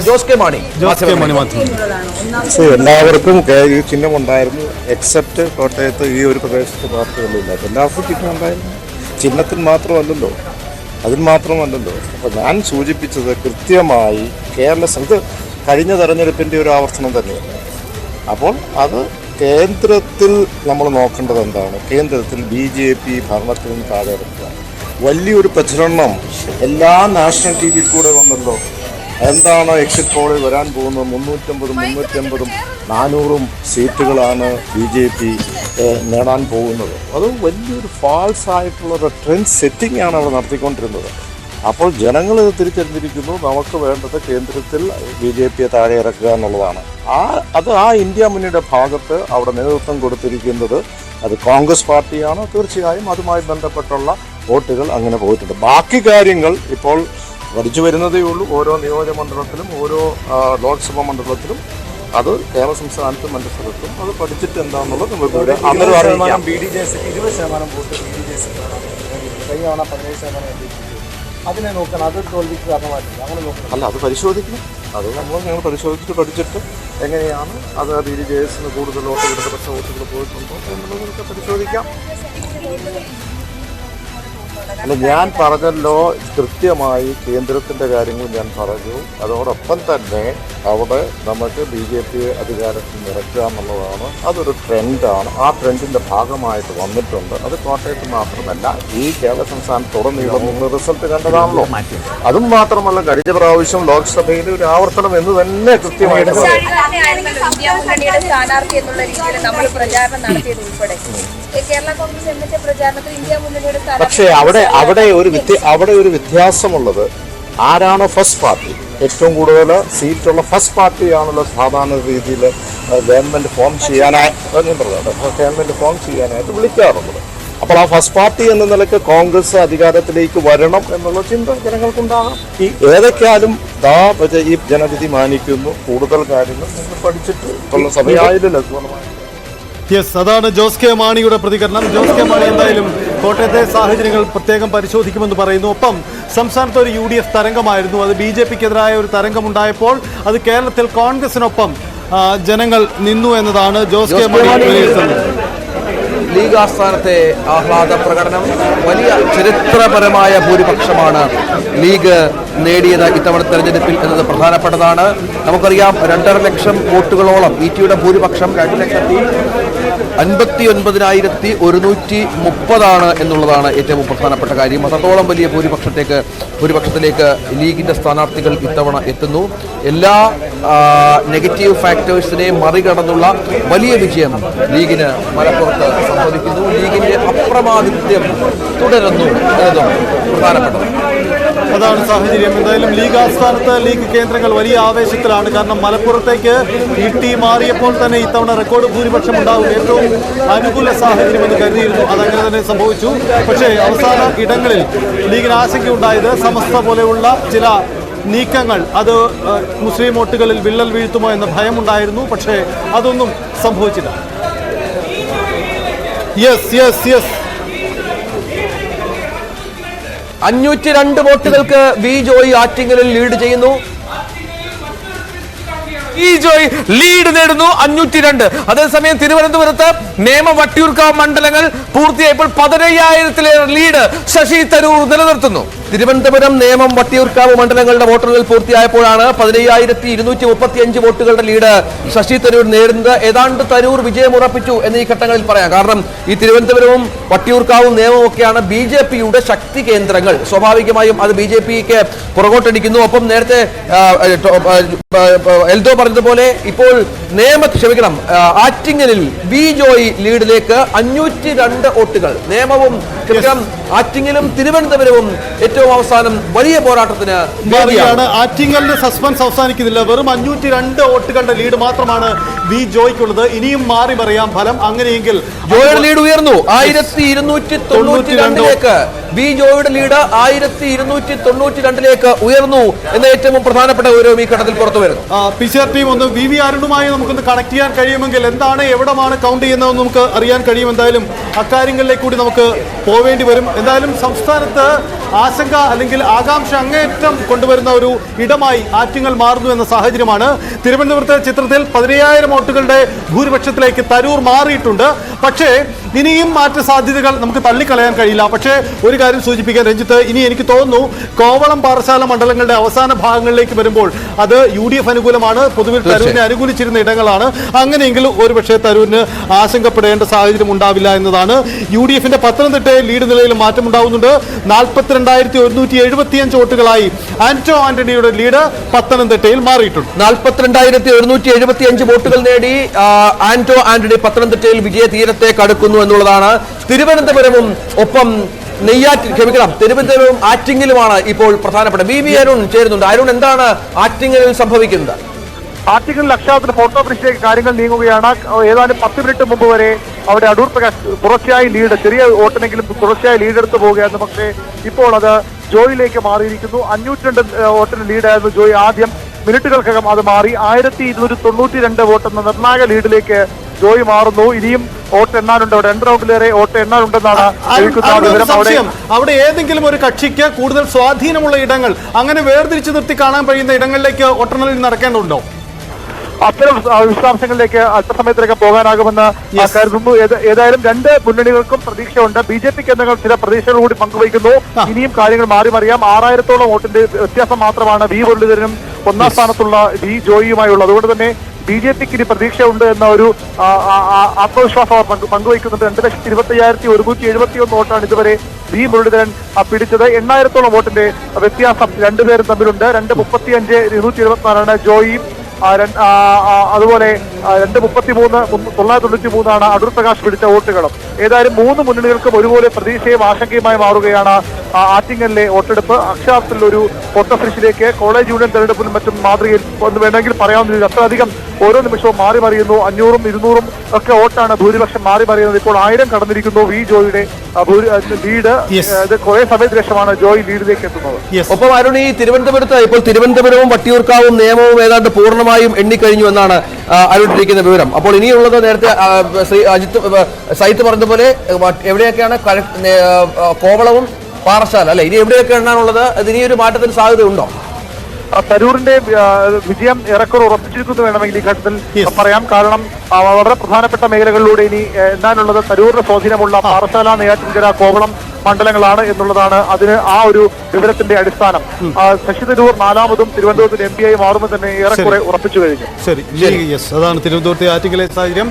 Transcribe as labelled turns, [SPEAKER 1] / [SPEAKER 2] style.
[SPEAKER 1] Jose K Mani.
[SPEAKER 2] എല്ലാവർക്കും ഈ ചിഹ്നമുണ്ടായിരുന്നു. Except കോട്ടയത്ത് ഈ ഒരു പ്രദേശത്ത് പാർട്ടികളില്ല. എല്ലാവർക്കും ചിഹ്നമുണ്ടായിരുന്നു. ചിഹ്നത്തിന് മാത്രമല്ലല്ലോ, അതിന് മാത്രമല്ലല്ലോ. അപ്പോൾ ഞാൻ സൂചിപ്പിച്ചത് കൃത്യമായി കേരള ഇത് കഴിഞ്ഞ തെരഞ്ഞെടുപ്പിൻ്റെ ഒരു ആവർത്തനം തന്നെയാണ്. അപ്പോൾ അത് കേന്ദ്രത്തിൽ നമ്മൾ നോക്കേണ്ടത് എന്താണ്? കേന്ദ്രത്തിൽ BJP ഭരണത്തിൽ നിന്ന് താഴെ ഇറക്കുക. വലിയൊരു പ്രചരണം എല്ലാ നാഷണൽ TV യിൽ കൂടെ വന്നല്ലോ. എന്താണ് എക്സിറ്റ് പോളിൽ വരാൻ പോകുന്നത്? 350, 400 സീറ്റുകളാണ് BJP നേടാൻ പോകുന്നത്. അത് വലിയൊരു ഫാൾസ് ആയിട്ടുള്ളൊരു ട്രെൻഡ് സെറ്റിംഗ് ആണ് അവിടെ നടത്തിക്കൊണ്ടിരുന്നത്. അപ്പോൾ ജനങ്ങൾ തിരിച്ചറിഞ്ഞിരിക്കുന്നു, നമുക്ക് വേണ്ടത് കേന്ദ്രത്തിൽ BJPയെ താഴെ ഇറക്കുക എന്നുള്ളതാണ്. ആ ഇന്ത്യ മുന്നണിയുടെ ഭാഗത്ത് അവിടെ നേതൃത്വം കൊടുത്തിരിക്കുന്നത് അത് കോൺഗ്രസ് പാർട്ടിയാണ്. തീർച്ചയായും അതുമായി ബന്ധപ്പെട്ടുള്ള വോട്ടുകൾ അങ്ങനെ പോയിട്ടുണ്ട്. ബാക്കി കാര്യങ്ങൾ ഇപ്പോൾ പഠിച്ചു വരുന്നതേ ഉള്ളൂ. ഓരോ നിയോജകമണ്ഡലത്തിലും ഓരോ ലോക്സഭാ മണ്ഡലത്തിലും അത് കേരള സംസ്ഥാനത്തും മറ്റു സ്ഥലത്തും അത് പഠിച്ചിട്ട് എന്താണെന്നുള്ളത് നമുക്ക് അന്നേരം അറിയാം.
[SPEAKER 3] 20% വോട്ട് കഴിഞ്ഞ തവണ 17% അതിനെ നോക്കണം. അത് തോൽവിക്ക് കാരണമായിട്ടില്ല. അങ്ങനെ നോക്കണം.
[SPEAKER 2] അല്ല, അത് പരിശോധിക്കണം. അത് ഞങ്ങൾ പരിശോധിച്ചിട്ട് പഠിച്ചിട്ട് എങ്ങനെയാണ് അത് BDJS കൂടുതൽ വോട്ട് ഇടതുപക്ഷ വോട്ടുകൾ പോയിട്ടുണ്ടോ എന്നുള്ളതൊക്കെ പരിശോധിക്കാം. അല്ല, ഞാൻ പറഞ്ഞല്ലോ, കൃത്യമായി കേന്ദ്രത്തിൻ്റെ കാര്യങ്ങൾ ഞാൻ പറഞ്ഞു. അതോടൊപ്പം തന്നെ അവിടെ നമുക്ക് BJP അധികാരത്തിൽ നിറയ്ക്കുക എന്നുള്ളതാണ്. അതൊരു ട്രെൻഡാണ്. ആ ട്രെൻഡിൻ്റെ ഭാഗമായിട്ട് വന്നിട്ടുണ്ട്. അത് കോട്ടയത്ത് മാത്രമല്ല, ഈ കേരള സംസ്ഥാനത്തുടനീളം നിന്ന് റിസൾട്ട് കണ്ടതാണല്ലോ. അതും മാത്രമല്ല, കഴിഞ്ഞ പ്രാവശ്യം ലോക്സഭയിൽ ഒരു ആവർത്തനം എന്ന് തന്നെ കൃത്യമായിട്ട്
[SPEAKER 4] സ്ഥാനാർത്ഥി എന്നുള്ള രീതിയിൽ നമ്മൾ പ്രചാരണം നടത്തിയത് ഉൾപ്പെടെ കേരള കോൺഗ്രസ് എമ്മിന്റെ പ്രചാരണത്തിൽ ഇന്ത്യ മുന്നണിയുടെ
[SPEAKER 2] പക്ഷേ അവിടെ ഒരു വ്യത്യാസമുള്ളത്, ആരാണോ ഫസ്റ്റ് പാർട്ടി, ഏറ്റവും കൂടുതൽ സീറ്റുള്ള ഫസ്റ്റ് പാർട്ടിയാണല്ലോ സാധാരണ രീതിയിൽ ഗവൺമെന്റ് ഫോം ചെയ്യാനായിട്ട് വിളിക്കാറുള്ളത്. അപ്പോൾ ആ ഫസ്റ്റ് പാർട്ടി എന്ന നിലയ്ക്ക് കോൺഗ്രസ് അധികാരത്തിലേക്ക് വരണം എന്നുള്ള ചിന്ത ജനങ്ങൾക്കുണ്ടാകാം. ഈ ഏതൊക്കെയാലും ഈ ജനവിധി മാനിക്കുന്നു. കൂടുതൽ കാര്യങ്ങൾ നിങ്ങൾ പഠിച്ചിട്ട് ഉള്ള സമയമായില്ലല്ലോ.
[SPEAKER 5] യെസ്, അതാണ് ജോസ് കെ മാണിയുടെ പ്രതികരണം. ജോസ് കെ മാണി എന്തായാലും കോട്ടയത്തെ സാഹചര്യങ്ങൾ പ്രത്യേകം പരിശോധിക്കുമെന്ന് പറയുന്നു. ഒപ്പം സംസ്ഥാനത്ത് ഒരു UDF തരംഗമായിരുന്നു. അത് BJPക്കെതിരായ ഒരു തരംഗമുണ്ടായപ്പോൾ അത് കേരളത്തിൽ കോൺഗ്രസിനൊപ്പം ജനങ്ങൾ നിന്നു എന്നതാണ് ജോസ് കെ മാണി വിലയിരുത്തുന്നത്.
[SPEAKER 1] ലീഗ് ആസ്ഥാനത്തെ ആഹ്ലാദ പ്രകടനം, വലിയ ചരിത്രപരമായ ഭൂരിപക്ഷമാണ് ലീഗ് നേടിയത് ഇത്തവണ തെരഞ്ഞെടുപ്പിൽ എന്നത് പ്രധാനപ്പെട്ടതാണ്. നമുക്കറിയാം, 2.5 ലക്ഷം വോട്ടുകളോളം ETയുടെ ഭൂരിപക്ഷം 2,59,130 എന്നുള്ളതാണ് ഏറ്റവും പ്രധാനപ്പെട്ട കാര്യം. അത്രത്തോളം വലിയ ഭൂരിപക്ഷത്തിലേക്ക് ലീഗിന്റെ സ്ഥാനാർത്ഥികൾ ഇത്തവണ എത്തുന്നു. എല്ലാ നെഗറ്റീവ് ഫാക്ടേഴ്സിനെയും മറികടന്നുള്ള വലിയ വിജയം ലീഗിന് മലപ്പുറത്ത് സംഭവിക്കുന്നു. ലീഗിന്റെ അപ്രമാദിത്യം തുടരുന്നു എന്നതും പ്രധാനപ്പെട്ടത്.
[SPEAKER 5] അതാണ് സാഹചര്യം. എന്തായാലും ലീഗ് ആസ്ഥാനത്ത് ലീഗ് കേന്ദ്രങ്ങൾ വലിയ ആവേശത്തിലാണ്. കാരണം മലപ്പുറത്തേക്ക് ET മാറിയപ്പോൾ തന്നെ ഇത്തവണ റെക്കോർഡ് ഭൂരിപക്ഷം ഉണ്ടാകും, ഏറ്റവും അനുകൂല സാഹചര്യമെന്ന് കരുതിയിരുന്നു. അതങ്ങനെ തന്നെ സംഭവിച്ചു. പക്ഷേ അവസാന ഇടങ്ങളിൽ ലീഗിന് ആശങ്കയുണ്ടായത് സമസ്ത പോലെയുള്ള ചില നീക്കങ്ങൾ അത് മുസ്ലിം വോട്ടുകളിൽ വിള്ളൽ വീഴ്ത്തുമോ എന്ന ഭയമുണ്ടായിരുന്നു. പക്ഷേ അതൊന്നും സംഭവിച്ചില്ല. യെസ് യെസ് യെസ്
[SPEAKER 1] 502 വോട്ടുകൾക്ക് ജോയ് ആറ്റിങ്ങലിൽ ലീഡ് ചെയ്യുന്നു. ജോയ് ലീഡ് നേടുന്നു 502. അതേസമയം തിരുവനന്തപുരത്ത് നേമ വട്ടിയൂർക്കാവ് മണ്ഡലങ്ങൾ പൂർത്തിയായപ്പോൾ 15,000-ലേറെ ലീഡ് ശശി തരൂർ നിലനിർത്തുന്നു. തിരുവനന്തപുരം, നേമം, വട്ടിയൂർക്കാവ് മണ്ഡലങ്ങളുടെ വോട്ടെണ്ണൽ പൂർത്തിയായപ്പോഴാണ് 15,235 വോട്ടുകളുടെ ലീഡ് ശശി തരൂർ നേടുന്നത്. ഏതാണ്ട് തരൂർ വിജയമുറപ്പിച്ചു എന്ന് ഈ ഘട്ടങ്ങളിൽ പറയാം. കാരണം ഈ തിരുവനന്തപുരവും വട്ടിയൂർക്കാവും നേമവും ഒക്കെയാണ് BJPയുടെ ശക്തി കേന്ദ്രങ്ങൾ. സ്വാഭാവികമായും അത് BJPക്ക് പുറകോട്ടടിക്കുന്നു. ഒപ്പം നേരത്തെ എൽദോ പറഞ്ഞതുപോലെ ഇപ്പോൾ ആറ്റിങ്ങലിൽ ജോയ് ലീഡിലേക്ക് 502 വോട്ടുകൾ. നേമവും ആറ്റിങ്ങലും തിരുവനന്തപുരവും ഏറ്റവും അവസാനം വലിയ പോരാട്ടത്തിന്
[SPEAKER 5] ആറ്റിങ്ങലിന്റെ സസ്പെൻസ് അവസാനിക്കുന്നില്ല. വെറും 502 വോട്ടുകളുടെ ലീഡ് മാത്രമാണ് ജോയ്ക്കുള്ളത്. ഇനിയും മാറി പറയാം ഫലം. അങ്ങനെയെങ്കിൽ
[SPEAKER 1] ജോയുടെ ലീഡ് ഉയർന്നു 1292ലേക്ക്. ജോയുടെ ലീഡ് 1292ലേക്ക് ഉയർന്നു എന്ന ഏറ്റവും പ്രധാനപ്പെട്ട ഒരു ഈ ഘട്ടത്തിൽ പുറത്തു വരുന്നു.
[SPEAKER 5] PCR ടീം ഒന്ന് VV അരുണുമായി നമുക്കൊന്ന് കണക്ട് ചെയ്യാൻ കഴിയുമെങ്കിൽ എന്താണ് എവിടമാണ് കൗണ്ട് ചെയ്യുന്നതെന്ന് നമുക്ക് അറിയാൻ കഴിയും. എന്തായാലും അക്കാര്യങ്ങളിലേക്ക് കൂടി നമുക്ക് പോവേണ്ടി വരും. എന്തായാലും സംസ്ഥാനത്ത് ആശങ്ക അല്ലെങ്കിൽ ആകാംക്ഷ അങ്ങേയറ്റം കൊണ്ടുവരുന്ന ഒരു ഇടമായി ആറ്റിങ്ങൽ മാറുന്നു എന്ന സാഹചര്യമാണ്. തിരുവനന്തപുരത്തെ ചിത്രത്തിൽ 15,000 വോട്ടുകളുടെ ഭൂരിപക്ഷത്തിലേക്ക് തരൂർ മാറിയിട്ടുണ്ട്. പക്ഷേ ഇനിയും മാറ്റ സാധ്യതകൾ നമുക്ക് തള്ളിക്കളയാൻ കഴിയില്ല. പക്ഷേ ഒരു കാര്യം സൂചിപ്പിക്കാൻ രഞ്ജിത്ത്, ഇനി എനിക്ക് തോന്നുന്നു കോവളം പാറശാല മണ്ഡലങ്ങളുടെ അവസാന ഭാഗങ്ങളിലേക്ക് വരുമ്പോൾ അത് UDF അനുകൂലമാണ്. പൊതുവിൽ തരൂരിനെ അനുകൂലിച്ചിരുന്ന ഇടങ്ങളാണ്. അങ്ങനെയെങ്കിൽ ഒരുപക്ഷെ തരൂരിന് ആശങ്കപ്പെടേണ്ട സാഹചര്യം ഉണ്ടാവില്ല എന്നതാണ്. UDFന്റെ പത്തനംതിട്ടയിൽ ലീഡ് നിലയിൽ മാറ്റമുണ്ടാവുന്നുണ്ട്. 42,175 വോട്ടുകളായി ആന്റോ ആന്റണിയുടെ ലീഡ് പത്തനംതിട്ടയിൽ മാറിയിട്ടുണ്ട്.
[SPEAKER 1] 42,175 വോട്ടുകൾ നേടി ആന്റോ ആന്റണി പത്തനംതിട്ടയിൽ വിജയ തീരത്തെ കടക്കുന്നു എന്നുള്ളതാണ്. തിരുവനന്തപുരവും ഒപ്പം തിരുവനന്തപുരവും ആറ്റിങ്ങലുമാണ് ഇപ്പോൾ പ്രധാനപ്പെട്ട. BB അരുൺ ചേരുന്നുണ്ട്. അരുൺ, എന്താണ് ആറ്റിങ്ങലിൽ സംഭവിക്കുന്നത്?
[SPEAKER 6] ആറ്റിങ്ങൽ അക്ഷാരത്തിന് ഫോട്ടോ ബ്രിഡ്ജിലേക്ക് കാര്യങ്ങൾ നീങ്ങുകയാണ്. ഏതാനും 10 മിനിറ്റ് മുമ്പ് വരെ അവിടെ അടൂർ പ്രകാശ് തുടർച്ചയായി ലീഡ്, ചെറിയ വോട്ടിനെങ്കിലും തുടർച്ചയായി ലീഡ് എടുത്തു പോവുകയായിരുന്നു. പക്ഷേ ഇപ്പോൾ അത് ജോയിലേക്ക് മാറിയിരിക്കുന്നു. 502 വോട്ടിന് ലീഡായിരുന്നു ജോയി. ആദ്യം മിനിറ്റുകൾക്കകം അത് മാറി 1292 വോട്ട് എന്ന നിർണായക ലീഡിലേക്ക് ജോയി മാറുന്നു. ഇനിയും വോട്ട് എണ്ണാനുണ്ട്. അവിടെ 2 റൗണ്ടിലേറെ വോട്ട് എണ്ണാനുണ്ടെന്നാണ്
[SPEAKER 5] സംശയം. അവിടെ ഏതെങ്കിലും ഒരു കക്ഷിക്ക് കൂടുതൽ സ്വാധീനമുള്ള ഇടങ്ങൾ, അങ്ങനെ വേർതിരിച്ചു നിർത്തി കാണാൻ കഴിയുന്ന ഇടങ്ങളിലേക്ക് വോട്ടെണ്ണൽ നടക്കേണ്ടതുണ്ടോ?
[SPEAKER 6] അത്തരം വിശദാംശങ്ങളിലേക്ക് അല്പസമയത്തിലേക്ക് പോകാനാകുമെന്ന് കരുതുന്നു. ഏതായാലും 2 മുന്നണികൾക്കും പ്രതീക്ഷയുണ്ട്. BJPക്ക് എന്തെങ്കിലും ചില പ്രതീക്ഷകൾ കൂടി പങ്കുവയ്ക്കുന്നു. ഇനിയും കാര്യങ്ങൾ മാറി മറിയാം. 6,000-ഓളം വോട്ടിന്റെ വ്യത്യാസം മാത്രമാണ് V മുരളീധരനും ഒന്നാം സ്ഥാനത്തുള്ള V ജോയിയുമായുള്ളത്. അതുകൊണ്ട് തന്നെ BJPക്ക് ഇനി പ്രതീക്ഷയുണ്ട് എന്ന ഒരു ആത്മവിശ്വാസം അവർ പങ്കുവയ്ക്കുന്നുണ്ട്. 2,25,171 വോട്ടാണ് ഇതുവരെ V മുരളീധരൻ പിടിച്ചത്. 8,000-ഓളം വോട്ടിന്റെ വ്യത്യാസം രണ്ടുപേരും തമ്മിലുണ്ട്. 2,35,274 ജോയിയും അതുപോലെ 2,33,993 അടൂർ പ്രകാശ് പിടിച്ച വോട്ടുകളും. ഏതായാലും 3 മുന്നണികൾക്കും ഒരുപോലെ പ്രതീക്ഷയും ആശങ്കയുമായി മാറുകയാണ് ആറ്റിങ്ങലിലെ വോട്ടെടുപ്പ്. അക്ഷരാർത്ഥത്തിൽ ഒരു വോട്ടഫിനിഷിലേക്ക് കോളേജ് യൂണിയൻ തെരഞ്ഞെടുപ്പിലും മറ്റും മാതൃകയിൽ ഒന്ന് വേണമെങ്കിൽ പറയാവുന്ന അത്രയധികം ഓരോ നിമിഷവും മാറി മറിയുന്നു. 500-ഉം 200-ഉം ഒക്കെ വോട്ടാണ് ഭൂരിപക്ഷം മാറി മറിയുന്നത്. ഇപ്പോൾ 1000 കടന്നിരിക്കുന്നു V ജോയിയുടെ ലീഡ്. ഇത് കുറെ സമയത്തിന് ശേഷമാണ് ജോയി ലീഡിലേക്ക് എത്തുന്നത്.
[SPEAKER 1] ഒപ്പം അരുൺ, ഈ തിരുവനന്തപുരത്ത് ഇപ്പോൾ തിരുവനന്തപുരവും വട്ടിയൂർക്കാവും നിയമവും ഏതാണ്ട് പൂർണ്ണമായും എണ്ണിക്കഴിഞ്ഞു എന്നാണ് അരുണിരിക്കുന്ന വിവരം. അപ്പോൾ ഇനിയുള്ളത് നേരത്തെ സൈത്ത് പറഞ്ഞതുപോലെ എവിടെയൊക്കെയാണ് കോവളവും പാറശാല അല്ലെ? ഇനി എവിടെയൊക്കെ എണ്ണാനുള്ളത്? ഇനിയൊരു മാറ്റത്തിന് സാധ്യതയുണ്ടോ?
[SPEAKER 6] തരൂരിന്റെ വിജയം ഏറെക്കുറെ ഉറപ്പിച്ചിരിക്കുന്നു വേണമെങ്കിൽ ഈ ഘട്ടത്തിൽ പറയാം. കാരണം വളരെ പ്രധാനപ്പെട്ട മേഖലകളിലൂടെ ഇനി എണ്ണാനുള്ളത് തരൂരിന്റെ സ്വാധീനമുള്ള പാറശാല, നെയ്യാറ്റിൻകര, കോവളം മണ്ഡലങ്ങളാണ് എന്നുള്ളതാണ് അതിന് ആ ഒരു വിവരത്തിന്റെ അടിസ്ഥാനം. ശശി തരൂർ 4ാമതും തിരുവനന്തപുരത്തിന്റെ MP ആയി മാറുമ്പോൾ തന്നെ ഏറെക്കുറെ ഉറപ്പിച്ചു കഴിഞ്ഞു.
[SPEAKER 5] ശരി, അതാണ് തിരുവനന്തപുരത്തെ ആറ്റിങ്ങലെ സാഹചര്യം.